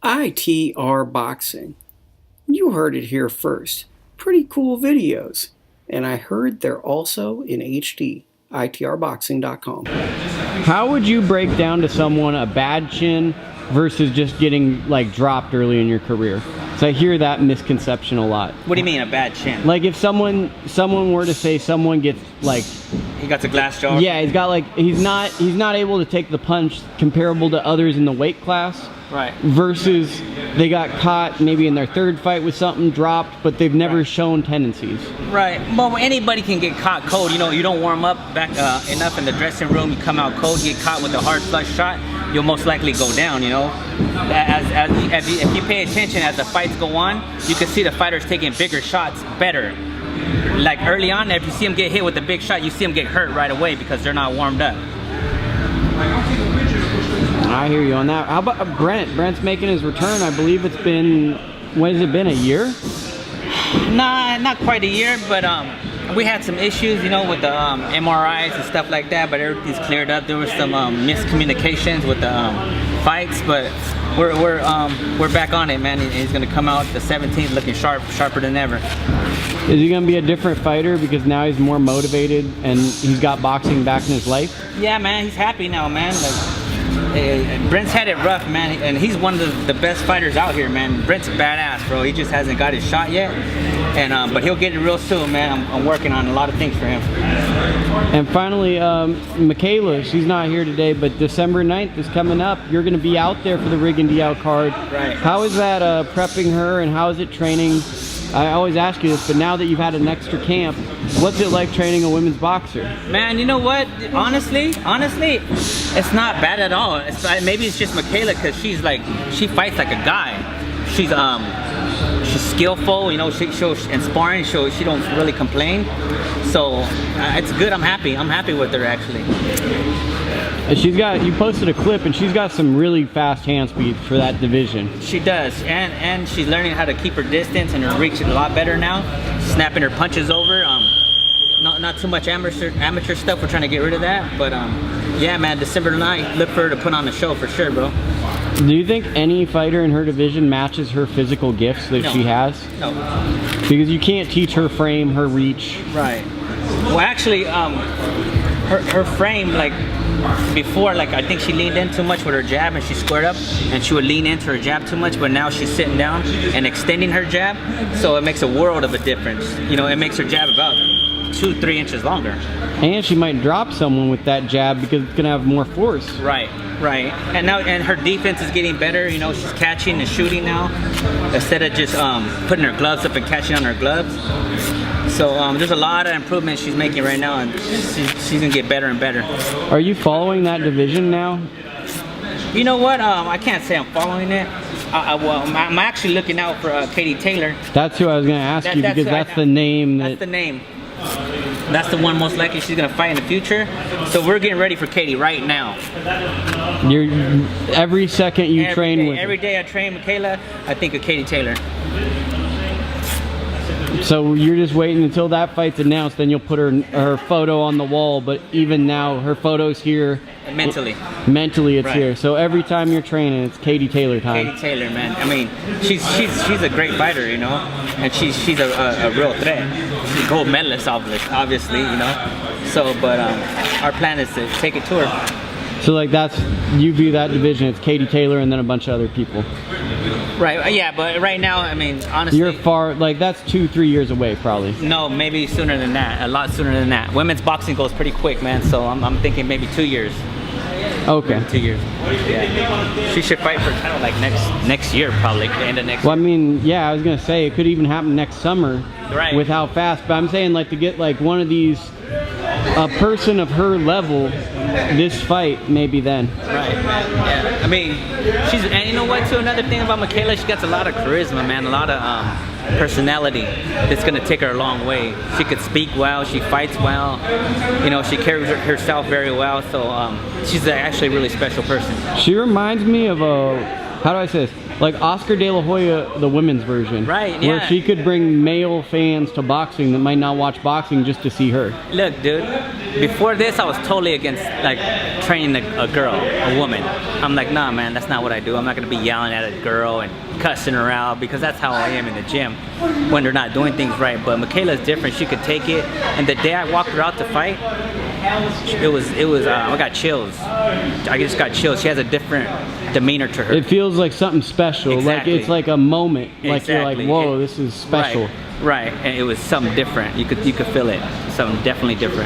ITRBoxing. You heard it here first. Pretty cool videos. And I heard they're also in HD. ITRBoxing.com. How would you break down to someone a bad chin versus just getting like dropped early in your career? So I hear that misconception a lot. What do you mean a bad chin? Like if someone were to say someone gets like, he got the glass jaw. yeah, he's got like he's not able to take the punch comparable to others in the weight class. Right. Versus they got caught maybe in their third fight with something dropped, but they've never shown tendencies. Right. Well, anybody can get caught cold. You know, you don't warm up back enough in the dressing room. You come out cold. You get caught with a hard flush shot. You'll most likely go down. You know, if you pay attention as the fights go on, you can see the fighters taking bigger shots better. Like early on, if you see them get hit with a big shot, you see them get hurt right away because they're not warmed up. I hear you on that. How about Brent? Brent's making his return. I believe it's been, when has it been, a year? Nah, not quite a year, but we had some issues, you know, with the MRIs and stuff like that, but everything's cleared up. There was some miscommunications with the fights, but we're back on it, man. He's gonna come out the 17th looking sharper than ever. Is he gonna be a different fighter because now he's more motivated and he's got boxing back in his life? Yeah, man, he's happy now, man. Brent's had it rough, man, and he's one of the best fighters out here, man. Brent's a badass, bro. He just hasn't got his shot yet, and but he'll get it real soon, man. I'm working on a lot of things for him. And finally, Mikaela, she's not here today, but December 9th is coming up. You're going to be out there for the Rig and DL card. Right. How is that prepping her, and how is it training? I always ask you this, but now that you've had an extra camp, what's it like training a women's boxer? Man, you know what? Honestly, it's not bad at all. Maybe it's just Mikaela because she fights like a guy. She's skillful, you know. She'll in sparring, she don't really complain. So it's good. I'm happy with her actually. You posted a clip and she's got some really fast hand speed for that division. She does, and she's learning how to keep her distance and her reach a lot better now. Snapping her punches over. Not too much amateur stuff. We're trying to get rid of that, but yeah, man. December 9th, look for her to put on the show for sure, bro. Do you think any fighter in her division matches her physical gifts that she has? No. Because you can't teach her frame, her reach. Right. Well, actually, her frame, like before, like I think she leaned in too much with her jab and she squared up, and she would lean into her jab too much. But now she's sitting down and extending her jab, so it makes a world of a difference. You know, it makes her jab about 2-3 inches longer. And she might drop someone with that jab because it's gonna have more force. Right. And her defense is getting better. You know, she's catching and shooting now instead of just putting her gloves up and catching on her gloves. So there's a lot of improvements she's making right now, and she's gonna get better and better. Are you following that division now? You know what? I can't say I'm following it. Well, I'm actually looking out for Katie Taylor. That's who I was gonna ask you because that's the name. That's the name. That's the one most likely she's gonna fight in the future. So we're getting ready for Katie right now. Every second you train with her. Every day I train Mikaela, I think of Katie Taylor. So you're just waiting until that fight's announced, then you'll put her photo on the wall. But even now, her photo's here. Mentally it's here. So every time you're training, it's Katie Taylor time. Katie Taylor, man. I mean, she's a great fighter, you know, and she's a real threat. She's a gold medalist, obviously, you know. So, but our plan is to take it to her. So like you view that division, it's Katie Taylor and then a bunch of other people. Right, yeah, but right now, I mean, honestly... You're far, like that's 2-3 years away, probably. No, maybe sooner than that, a lot sooner than that. Women's boxing goes pretty quick, man, so I'm thinking maybe 2 years. Okay. 2 years, yeah. She should fight for title like next year, probably, the end of next year. Well, I mean, yeah, I was gonna say, it could even happen next summer. Right. With how fast, but I'm saying like to get like one of these, a person of her level, this fight, maybe then. Right, yeah. I mean, and you know what too, another thing about Mikaela, she gets a lot of charisma, man, a lot of personality that's gonna take her a long way. She could speak well, she fights well, you know, she carries herself very well, so she's actually a really special person. She reminds me of a how do I say this? Like Oscar De La Hoya, the women's version. Right, Where yeah. she could bring male fans to boxing that might not watch boxing just to see her. Look, dude, before this, I was totally against like training a girl, a woman. I'm like, nah, man, that's not what I do. I'm not gonna be yelling at a girl and cussing her out because that's how I am in the gym when they're not doing things right. But Mikaela's different. She could take it. And the day I walked her out to fight, it was. I got chills. I just got chills. She has a different demeanor to her. It feels like something special. Exactly. Like it's like a moment. Like you're like, Exactly. whoa, this is special. Right, and it was something different. You could feel it. Something definitely different.